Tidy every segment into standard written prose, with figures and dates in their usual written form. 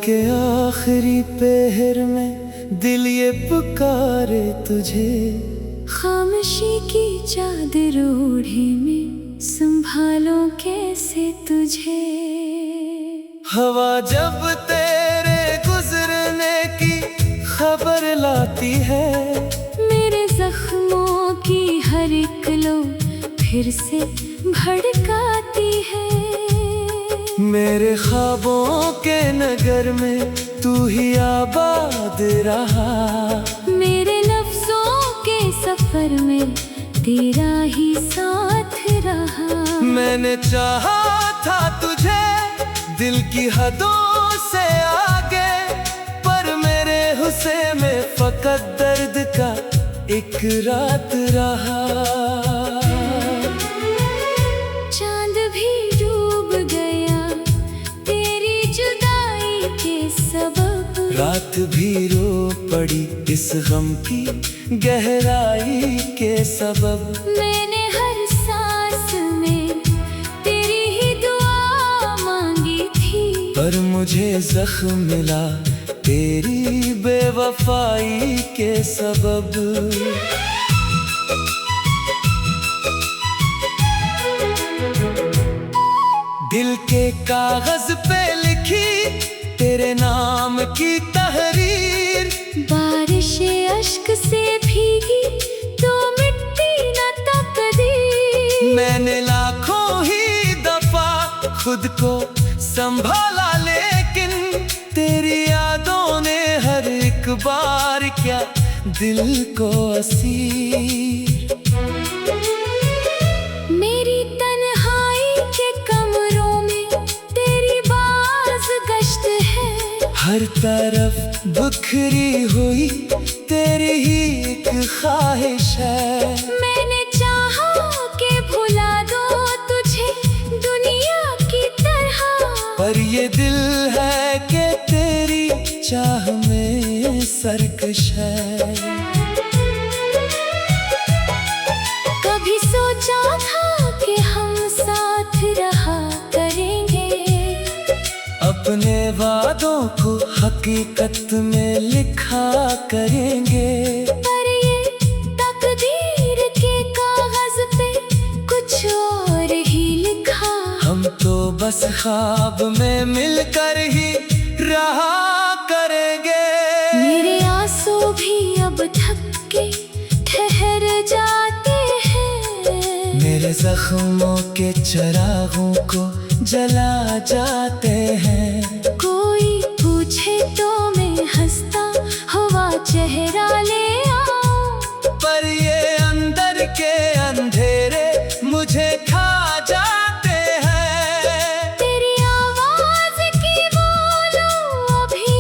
के आखिरी पहर में दिल ये पुकारे तुझे। खामोशी की चादर ओढ़े में संभालो कैसे तुझे। हवा जब तेरे गुजरने की खबर लाती है, मेरे जख्मों की हर एक लो फिर से भड़काती है। मेरे ख्वाबों के नगर में तू ही आबाद रहा, मेरे लफ्जों के सफर में तेरा ही साथ रहा। मैंने चाहा था तुझे दिल की हदों से आगे, पर मेरे हुस्से में फकत दर्द का एक रात रहा। चांद भी डूब गया तेरी जुदाई के सबब, रात भी रो पड़ी इस गम की गहराई के सबब। मैंने हर सांस में तेरी ही दुआ मांगी थी, पर मुझे जख्म मिला तेरी बेवफाई के सबब। दिल के कागज पे लिखी तेरे नाम की तहरीर, बारिश अश्क से भीगी तो मिट्टी न तकदीर। मैंने लाखों ही दफा खुद को संभाला, लेकिन तेरी यादों ने हर एक बार क्या दिल को असीर। मेरी तन्हाई के कमरों में तेरी बाज गश्त है, हर तरफ बिखरी हुई तेरी ही एक ख्वाहिश है। मैंने चाहा कि भुला दो तुझे दुनिया की तरह, पर ये दिल है कि तेरी चाह में सरकश है। कभी सोचा था कि हम साथ रहा करेंगे, अपने वादों को हकीकत में लिखा करेंगे, पर ये तकदीर के कागज पे कुछ और ही लिखा। हम तो बस ख्वाब में मिलकर ही रहा करेंगे। मेरे आंसू भी अब थक के ठहर जाते हैं, मेरे जख्मों के चिरागों को जला जाते हैं। कोई पूछे तो मैं हंसता हुआ चेहरा ले आऊं, पर ये अंदर के अंधेरे मुझे खा जाते हैं। तेरी आवाज की बोलो अभी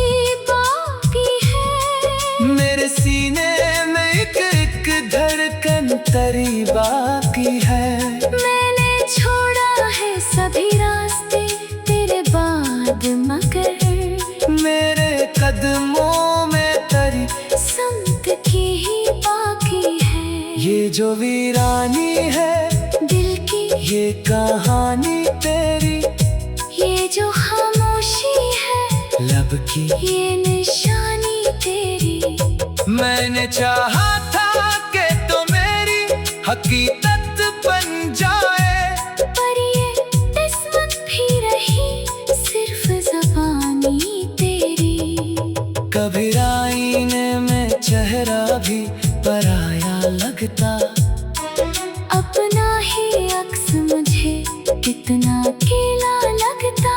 बाकी है, मेरे सीने में एक धड़कन तरी बाकी है। मैंने छोड़ा है सभी रास्ते तेरे बाद, मगर मेरे कदमों में तेरी संत की ही बाकी है। ये जो वीरानी है दिल की ये कहानी तेरी, ये जो खामोशी है लब की ये निशानी तेरी। मैंने चाहा था कि तो मेरी हकीकत बन जाए, पर ये किस्मत भी रही सिर्फ ज़बानी तेरी। कभी आईने में चेहरा भी पराया लगता, अपना ही अक्स मुझे कितना अकेला लगता।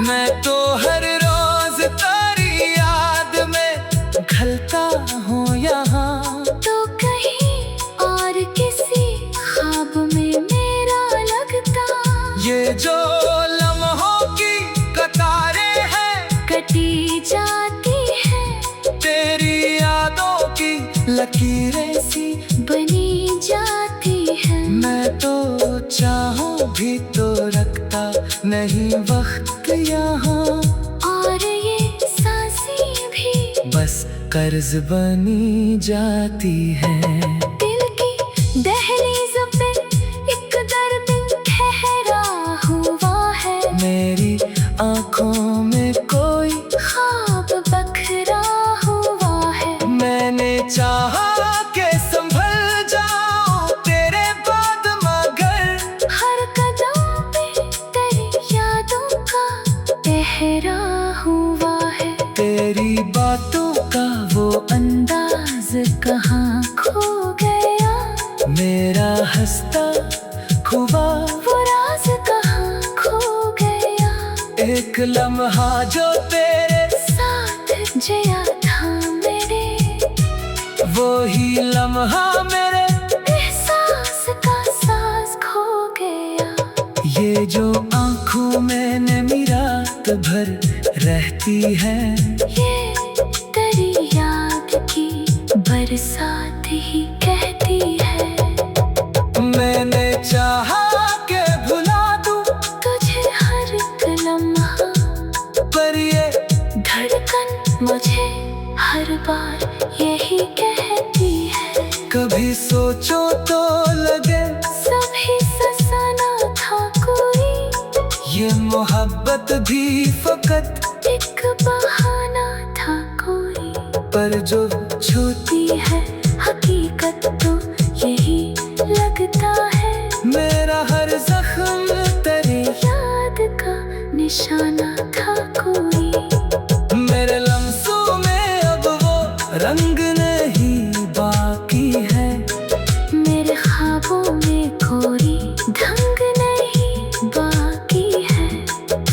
मैं तो हर रोज तेरी याद में घलता हूँ यहाँ, तो कहीं और किसी ख्वाब में मेरा लगता। ये जो लम्हों की कतारें हैं कटी जाती है तेरी यादों की लकीरें सी बनी जाती है। मैं तो चाहूं भी तो रखता नहीं वक्त यहाँ, और ये सांसें भी बस कर्ज बनी जाती है। दिल की दहलीज पे एक दर्द ठहरा हुआ है, मेरी आँखों में कोई ख्वाब खो गया। मेरा हंसता खुबा वो राज कहाँ खो गया। एक लम्हा जो तेरे साथ जिया था मेरे, वो ही लम्हा मेरे एहसास का साज खो गया। ये जो आँखों में नमी रात भर रहती है, ये तेरी याद की बरसात ही कहती है। मैंने चाहा के भुला दूं तुझे हर एक लम्हा, पर ये धड़कन मुझे हर बार यही कहती है। कभी सोचो तो लगे सभी फसाना था कोई, ये मोहब्बत भी फकत, एक बहाना था कोई। पर जो छूती है हकीकत तो यही लगता है। मेरा हर जख्म तेरी याद का निशाना था कोई। मेरे लम्सों में अब वो रंग नहीं बाकी है। मेरे ख्वाबों में कोई ढंग नहीं बाकी है।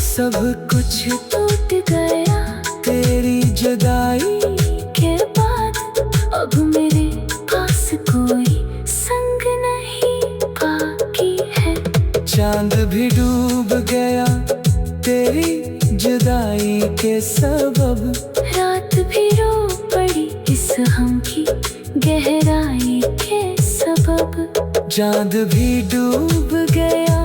सब कुछ टूट गया तेरी जुदाई के बाद, अब मेरे पास कोई संग नहीं बाकी है। चांद भी डूब गया तेरी जुदाई के सबब, रात भी रो पड़ी इस गम की गहराई के सबब। चांद भी डूब गया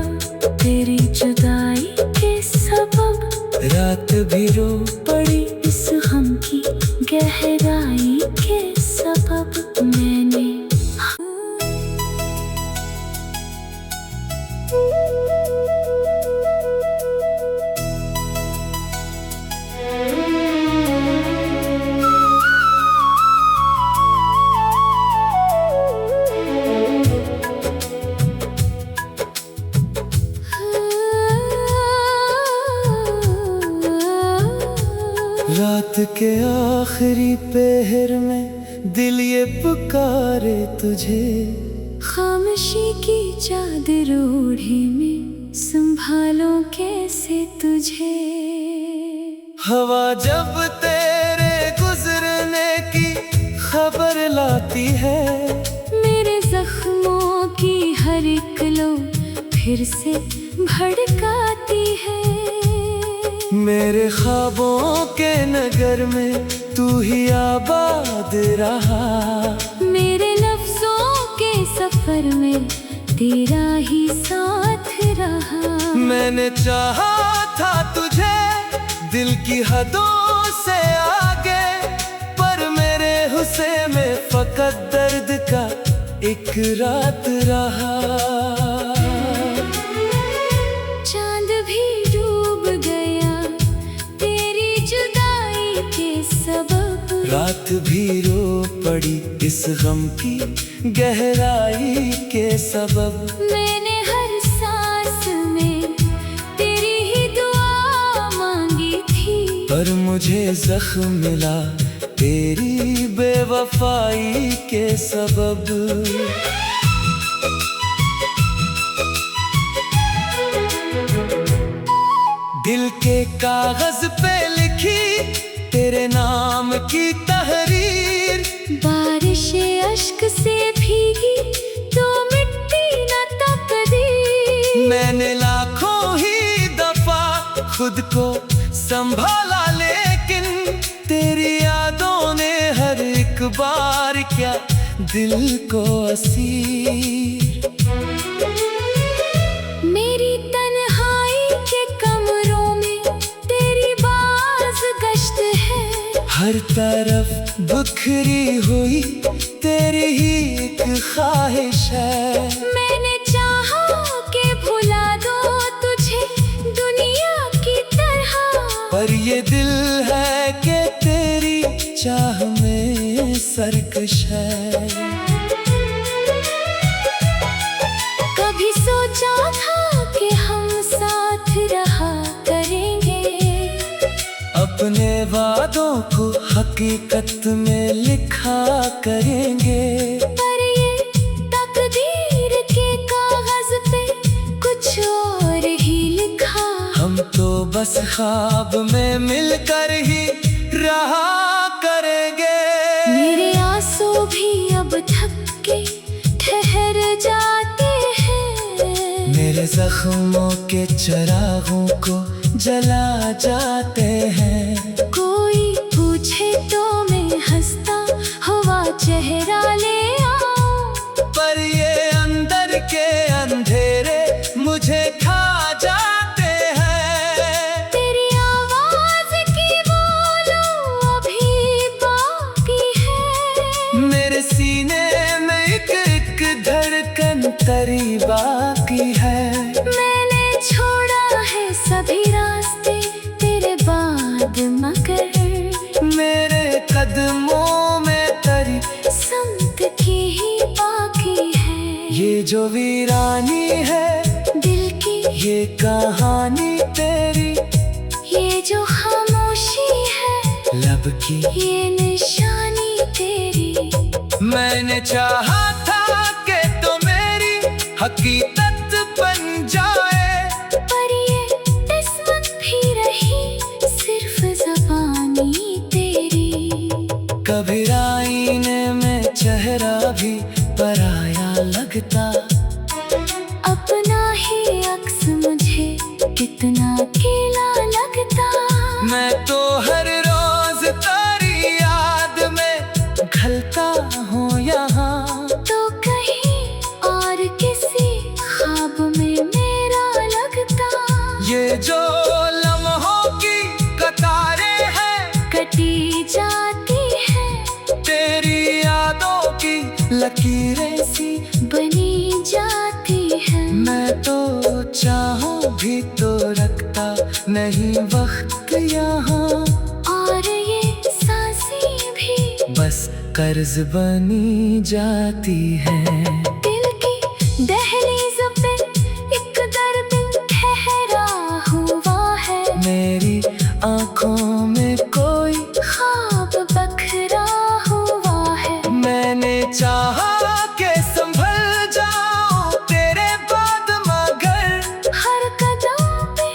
तेरी जुदाई के सबब, रात भी रो पड़ी इस गम की गहराई के सबब। मैंने रात के आखिरी पहर में दिल ये पुकारे तुझे। खामोशी की चादर ओढ़े में संभालो कैसे तुझे। हवा जब तेरे गुजरने की खबर लाती है, मेरे जख्मों की हर एक लो फिर से भड़काती है। मेरे ख्वाबों के नगर में तू ही आबाद रहा। मेरे लफ्जों के सफर में तेरा ही साथ रहा। मैंने चाहा था तुझे दिल की हदों से आगे, पर मेरे हुस्से में फकत दर्द का एक रात रहा। चांद भी डूब गया तेरी जुदाई के सबब, रात भी रो पड़ी इस गम की गहराई के सबब। मैंने हर सांस में तेरी ही दुआ मांगी थी, पर मुझे जख्म मिला तेरी बेवफाई के सबब। दिल के कागज पे लिखी तेरे नाम की तहरीर, बारिश अश्क से भीगी तो मिट्टी न तकदीर। मैंने लाखों ही दफा खुद को संभाला, लेकिन तेरी यादों ने हर एक बार क्या दिल को असीर। मेरी तन्हाई के कमरों में तेरी बाज गश्त है, हर तरफ बिखरी हुई तेरी ही एक ख्वाहिश है। मैंने चाहा कि भुला दो तुझे दुनिया की तरह, पर ये दिल है कि तेरी चाह में सरकश है। कभी सोचा था कि हम साथ रहा करेंगे, अपने वादों को हकीकत में लिखा करेंगे। पर बस ख्वाब में मिलकर ही रहा करेंगे। मेरे आंसू भी अब थक के ठहर जाते हैं। मेरे जख्मों के चिरागों को जला जाते हैं। कोई पूछे तो मैं हंसता हुआ चेहरा ले आऊं, पर ये अंदर के अंधेरे मुझे खा जाते हैं। तेरी आवाज की बोलो अभी बाकी है। मेरे सीने में एक धड़कन तरी बाकी है। मैंने छोड़ा है सभी रास्ते तेरे बाद, मगर मेरे कदमों में तरी संत की ही बाकी है। ये जो वीरानी है दिल की ये कहानी तेरी, ये जो खामोशी है लब की ये निशानी तेरी। मैंने चाहा था कि तो मेरी हकीकत बन जाए, पर ये किस्मत भी रही सिर्फ ज़बानी तेरी। कभी आईने में चेहरा भी पराया लगता। अपना ही अक्स मुझे कितना अकेला लगता। मैं तो हर रोज तेरी याद में ढलता हूँ यहाँ, तो कहीं और किसी ख्वाब में मेरा लगता। ये जो लम्हों की कतारें हैं कटी जाती है तेरी यादों की लकीरें सी बनी जाती है। मैं तो चाहूं भी तो रखता नहीं वक्त यहाँ, और ये सांसें भी बस कर्ज बनी जाती है। दिल की दहलीज पे एक दर्द ठहरा हुआ है। मेरी आंखों में कोई ख्वाब बखरा हुआ है। मैंने चाहा के संभल जाऊं तेरे बाद, मगर हर कदम पे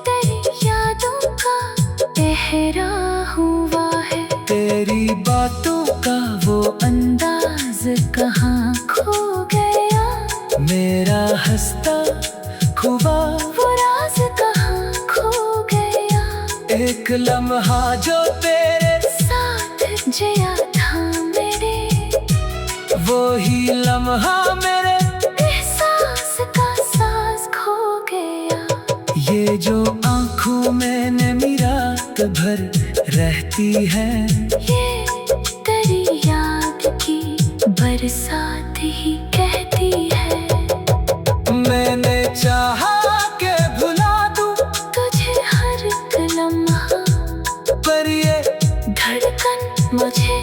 तेरी यादों का पहरा हुआ है। तेरी बातों का वो अंदाज कहाँ खो गया, मेरा हंसता खुबा वो राज कहाँ खो गया। एक लम्हा जो तेरे साथ जिया था मेरे, वो ही लम्हा मेरे एहसास का साज खो गया। ये जो आंखों में नमी रात भर रहती है, ये तेरी याद की बरसात ही कहती है। मैंने चाहा के भुला दूं तुझे हर एक लम्हा, पर ये धड़कन मुझे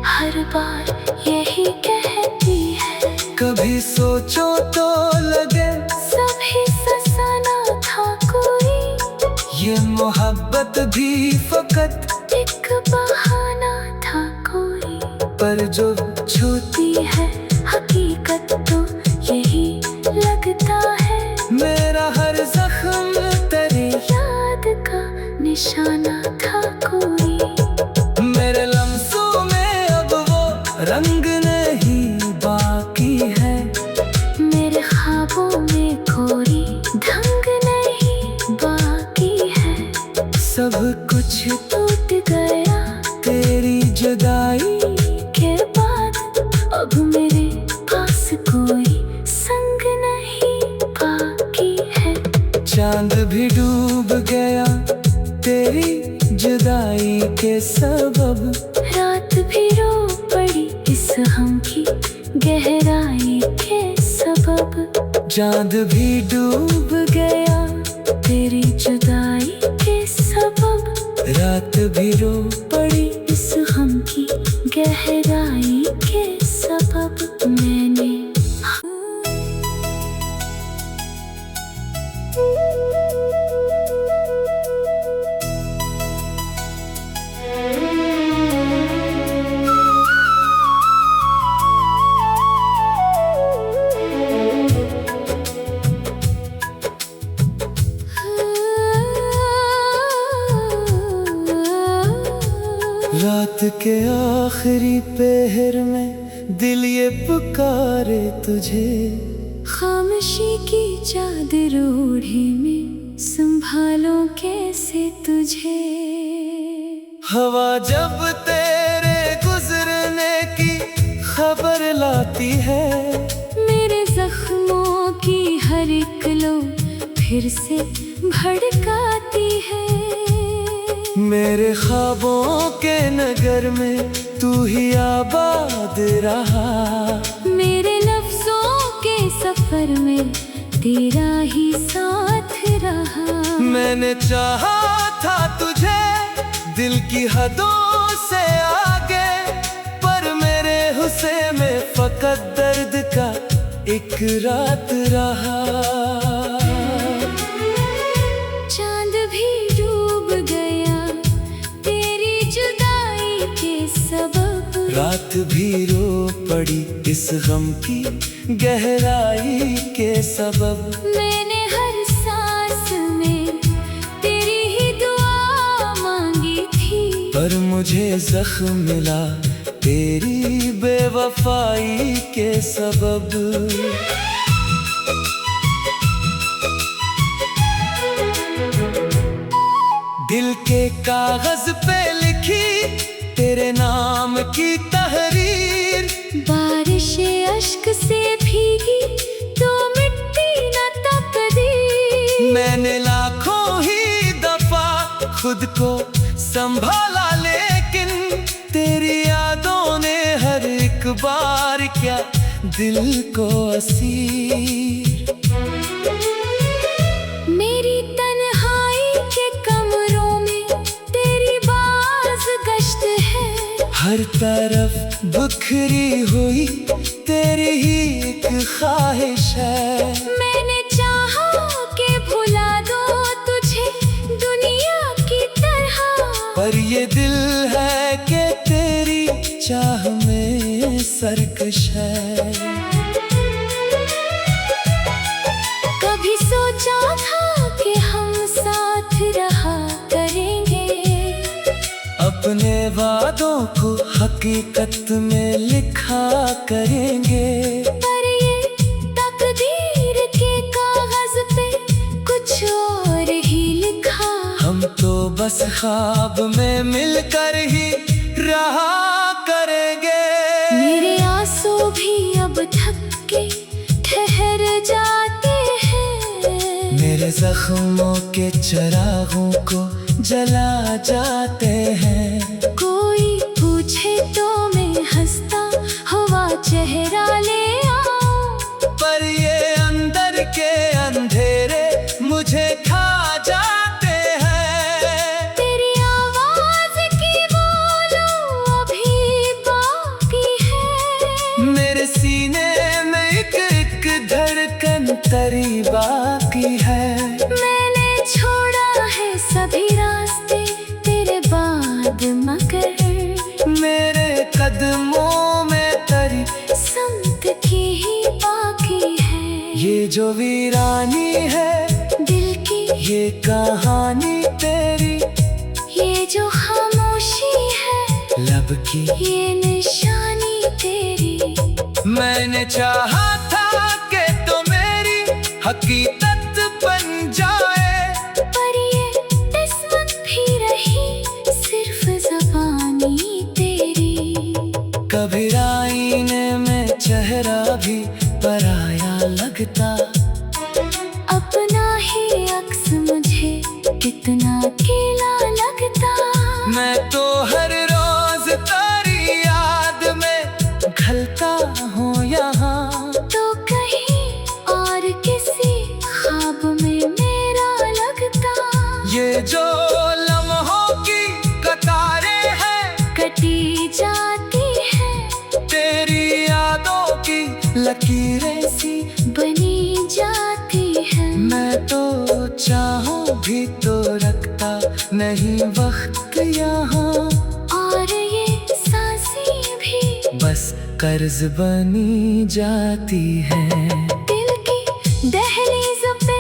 हर बार यही कहती है। कभी सोचो तो लगे सभी फसाना था कोई, ये मोहब्बत भी फकत एक बहाना था कोई। पर जो छूती है हकीकत तो यही लगता है। मेरा हर जख्म तेरी याद का निशाना था कोई। मेरे लम्सों में अब वो रंग नहीं बाकी है। मेरे ख्वाबों में कोई ढंग नहीं बाकी है। सब कुछ टूट गया तेरी जुदाई के बाद, अब मेरे पास कोई संग नहीं बाकी है। चांद भी डूब गया तेरी जुदाई के सबब, रात भी रो पड़ी इस हम की गहराई के सबब। चांद भी डूब गया तेरी जुदाई के सबब, रात भी रो पड़ी इस हम की गहराई के सबब। मैंने के आखिरी पहर में दिल ये पुकारे तुझे। खामोशी की चादर ओढ़े में संभालो कैसे तुझे। हवा जब तेरे गुजरने की खबर लाती है, मेरे जख्मों की हर एक लो फिर से भड़काती है। मेरे ख्वाबों के नगर में तू ही आबाद रहा, मेरे लफ्जों के सफर में तेरा ही साथ रहा। मैंने चाहा था तुझे दिल की हदों से आगे, पर मेरे हुस्से में फकत दर्द का एक रात रहा। चांद भी डूब गया तेरी जुदाई के सबब, रात भी रो पड़ी इस गम की गहराई के सबब। मैंने हर सांस में तेरी ही दुआ मांगी थी, पर मुझे जख्म मिला तेरी बेवफाई के सबब। दिल के कागज पे लिखी तेरे नाम की तहरीर, बारिश अश्क से भीगी तो मिट्टी न तकदीर। मैंने लाखों ही दफा खुद को संभाला, लेकिन तेरी यादों ने हर एक बार क्या दिल को असीर। मेरी तन्हाई के कमरों में तेरी बाज गश्त है, हर तरफ बिखरी हुई तेरी ही एक ख्वाहिश है। मैंने चाहा कि भुला दो तुझे दुनिया की तरह, पर ये दिल है कि तेरी चाह में सरकश है। कभी सोचा था कि हम साथ रहा करेंगे, अपने वादों को हकीकत में लिखा करेंगे। पर ये तकदीर के कागज पे कुछ और ही लिखा। हम तो बस ख्वाब में मिलकर ही रहा करेंगे। मेरे आंसू भी अब थक के ठहर जाते हैं, मेरे जख्मों के चिरागों को जला जाते हैं। कोई पूछे तो मैं हंसता हुआ चेहरा ले आऊं, पर ये अंदर के अंधेरे मुझे खा जाते हैं। तेरी आवाज की बोलो अभी बाकी है, मेरे सीने में एक धड़कन तरी बाकी है। मैंने छोड़ा है सभी रास्ते तेरे बाद, मगर मेरे कदमों में तरी संत की ही बाकी है। ये जो वीरानी है दिल की ये कहानी तेरी, ये जो खामोशी है लब की ये निशानी तेरी। मैंने चाहा था कि तो मेरी हकीकत बन जाए, पर ये किस्मत भी रही सिर्फ ज़बानी तेरी। कभी आईने में चेहरा भी पराया लगता, अपना ही अक्स मुझे कितना अकेला लगता। मैं तो हर रोज तेरी याद में घलता हूँ यहाँ, तो कहीं और किसी ख्वाब में मेरा लगता। ये जो लम्हों की कतारें हैं कटी जाती है तेरी यादों की लकीरें सी बनी जाती है। मैं तो चाहूं भी तो रखता नहीं वक्त यहाँ, और ये सांसें भी बस कर्ज बनी जाती है। दिल की दहलीज पे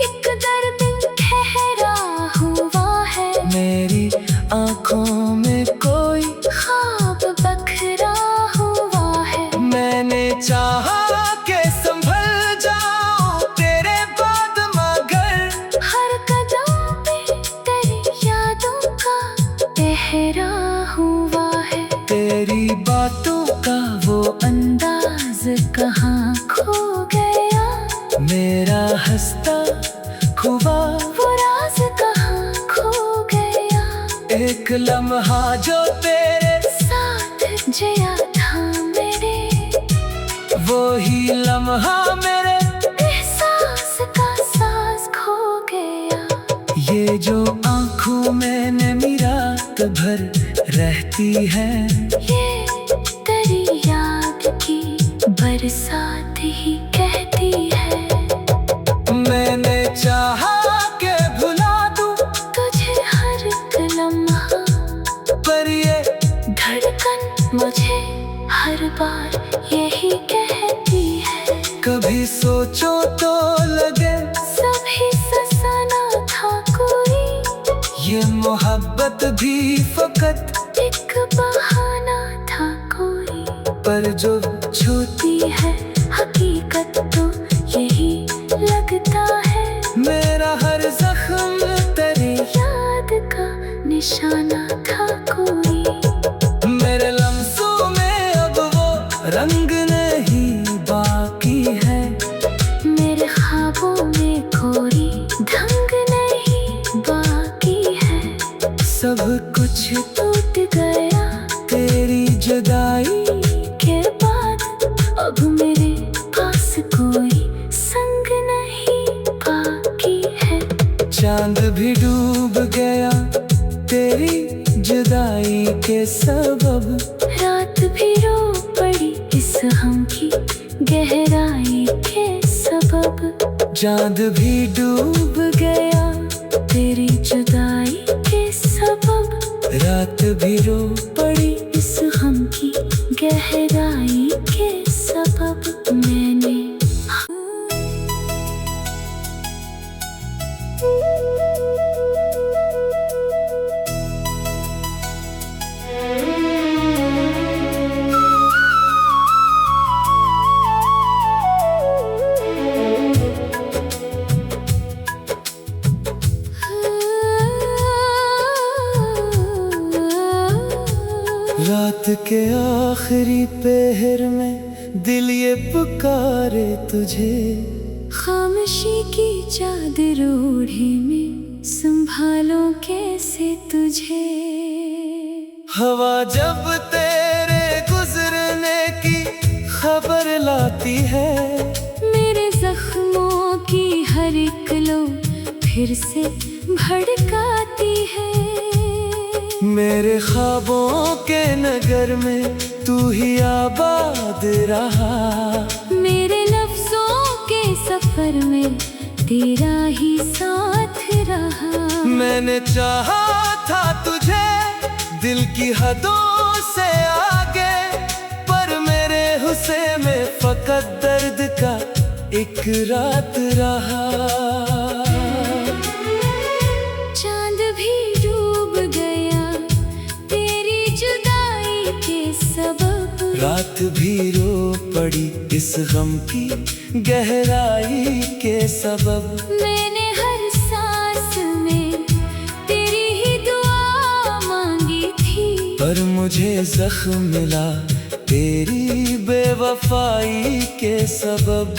एक दर्द ठहरा हुआ है, मेरी आंखों में कोई ख्वाब लम्हा जो तेरे साथ जिया था मेरे, वो ही लम्हा मेरे एहसास का साज खो गया। ये जो आंखों में नमी रात भर रहती है, ये तेरी याद की बरसात ही कहती है। मैंने चाहा के भुला दूं तुझे हर एक लम्हा, पर ये धड़कन मुझे हर बार यही कहती है। कभी सोचो तो लगे सभी ससाना था कोई, ये मोहब्बत भी फकत एक बहाना था कोई। पर जो छूती है हकीकत तो यही लगता है, मेरा हर जख्म तेरी याद का निशाना था कोई। मेरे लम्हों में अब वो रंग नहीं बाकी है, मेरे ख्वाबों में कोई ढंग नहीं बाकी है। सब कुछ टूट गया तेरी जुदाई के बाद, अब मेरे पास कोई संग नहीं बाकी है। चांद भी डूब गया तेरी जुदाई के सबब, रात भी रो पड़ी इस हम की गहराई के सबब। चांद भी डूब गया तेरी जुदाई के सबब, रात भी रो पड़ी इस हम की गहराई के सबब। मैंने रात के आखिरी पहर में दिल ये पुकारे तुझे, खामोशी की चादर ओढ़े में संभालो कैसे तुझे। हवा जब तेरे गुजरने की खबर लाती है, मेरे जख्मों की हर एक लो फिर से भड़काती है। मेरे ख्वाबों के नगर में तू ही आबाद रहा, मेरे लफ्जों के सफर में तेरा ही साथ रहा। मैंने चाहा था तुझे दिल की हदों से आगे, पर मेरे हुस्से में फकत दर्द का एक रात रहा। चांद भी डूब गया तेरी जुदाई के सबब, रात भी रो पड़ी इस गम की गहराई के सबब। मैंने हर सांस में तेरी ही दुआ मांगी थी, पर मुझे जख्म मिला तेरी बेवफाई के सबब।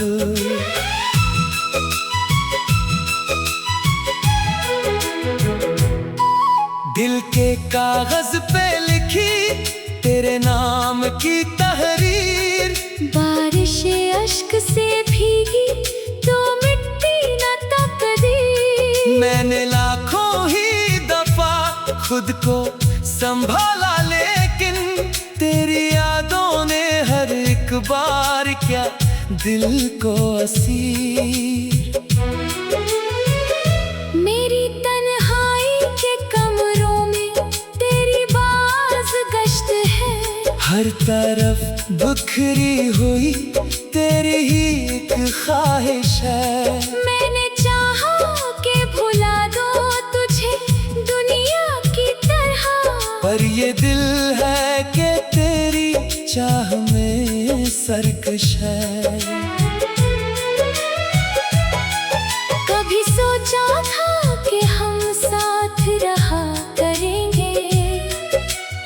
दिल के कागज पे लिखी तेरे नाम की तहरीर, बारिश अश्क से भीगी तो मिट्टी न तकदीर। मैंने लाखों ही दफा खुद को संभाला, लेकिन तेरी यादों ने हर एक बार क्या दिल को असीर। मेरी तन्हाई के कमरों में तेरी बाज गश्त है, हर तरफ बिखरी हुई तेरी ही एक ख्वाहिश है। मैंने चाहा के भुला दो तुझे दुनिया की तरह, पर ये दिल है कि तेरी चाह में सरकश है। कभी सोचा था कि हम साथ रहा करेंगे,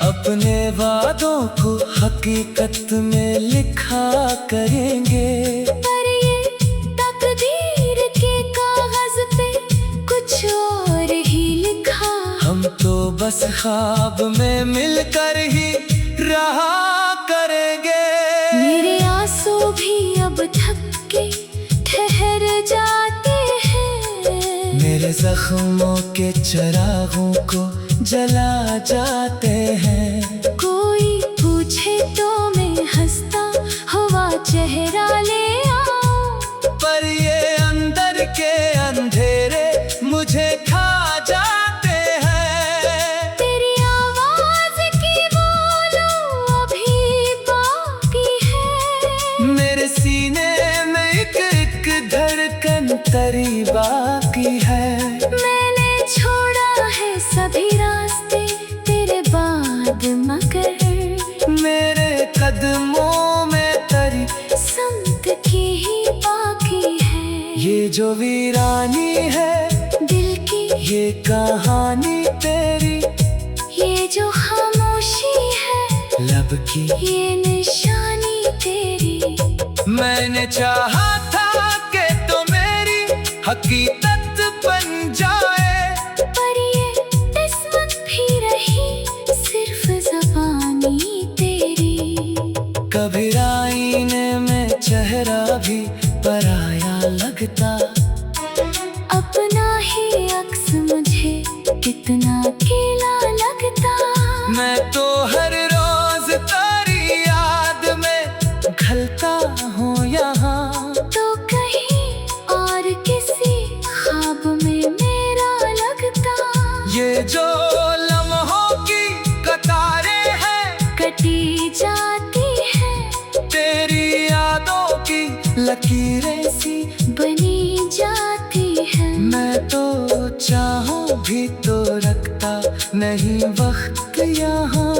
अपने वादों को हकीकत में लिखा करेंगे। पर ये तकदीर के कागज पे कुछ और ही लिखा। हम तो बस बस ख्वाब में मिलकर ही रहा करेंगे। मेरे आंसू भी अब थक के ठहर जाते हैं, मेरे जख्मों के चिरागों को जला जाते हैं। कोई पूछे तो मैं हंसता हुआ चेहरा ले आऊं, पर ये अंदर के अंधेरे मुझे खा जाते हैं। तेरी आवाज की बोलो अभी बाकी है, मेरे सीने में एक धड़कन तरी बाकी है। मैंने छोड़ा है सभी रास्ते तेरे बाद, मगर मेरे कदमों में तरी संत की ही बाकी है। ये जो वीरानी है दिल की ये कहानी तेरी, ये जो खामोशी है लब की ये निशानी तेरी। मैंने चाहा था कि तो मेरी हकीकत बन जाए, पर ये किस्मत भी रही सिर्फ ज़बानी तेरी। कभी आईने में चेहरा भी पराया लगता, अपना ही अक्स मुझे कितना अकेला लगता। मैं तो हर रोज तेरी याद में ढलता हूँ यहाँ, तो कहीं और किसी ख्वाब में मेरा लगता। ये जो लम्हों की कतारें हैं कटी जाती है, तेरी यादों की लकीरें सी बनी जाती है। मैं तो चाहूं भी तो रखता नहीं वक्त यहाँ,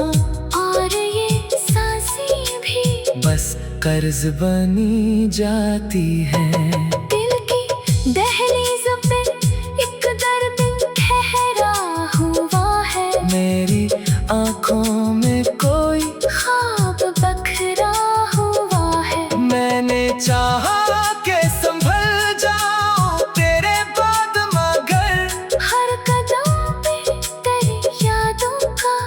और ये सांसें भी बस कर्ज बनी जाती है। दिल की दहलीज पे एक दर्द ठहरा हुआ है, मेरी आंखों में कोई ख्वाब बखरा हुआ है। मैंने चाहा के संभल जाऊं तेरे बाद, मगर हर कदम पे तेरी यादों का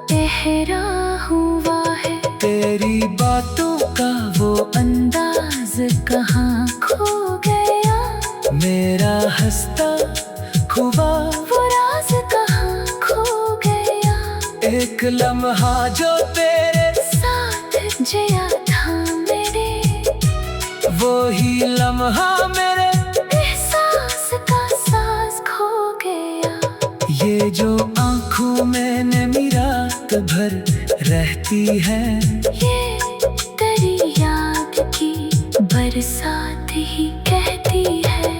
ठहरा हुआ है। तेरी बातों का वो अंदाज कहाँ खो गया, मेरा हंसता खुबा वो राज कहाँ खो गया। एक लम्हा जो तेरे साथ जिया था मेरे, वो ही लम्हा मेरे एहसास का साज खो गया। ये जो आंखों में नमी रात भर रहती है, ये तेरी याद की बरसात ही कहती है।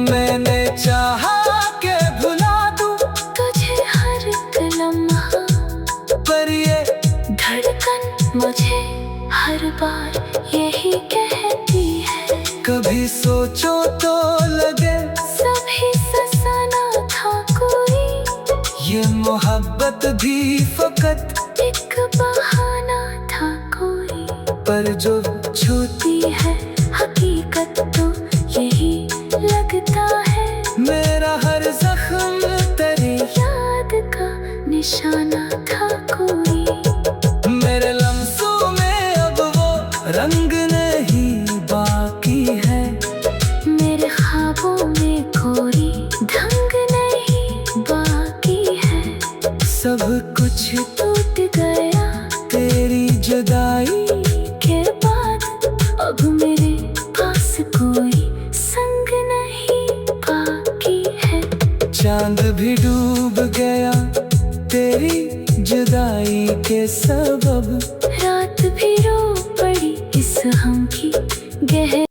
मैंने चाहा के भुला दूं तुझे हर एक लम्हा, पर ये धड़कन मुझे हर बार यही कहती है। कभी सोचो तो लगे सभी ससाना था कोई, ये मोहब्बत भी फकत, एक बहाना था कोई। पर जो छूती है हकीकत तो यही लगता है, मेरा हर जख्म तेरी याद का निशाना था कोई। मेरे लम्हों में अब वो रंग नहीं बाकी है, मेरे ख्वाबों में कोई ढंग नहीं बाकी है। सब कुछ टूट गया तेरी जुदाई के बाद, अब मेरे पास कोई संग नहीं बाकी है। चांद भी डूब गया तेरी जुदाई के सबब, रात भी रो पड़ी इस हम की गहरी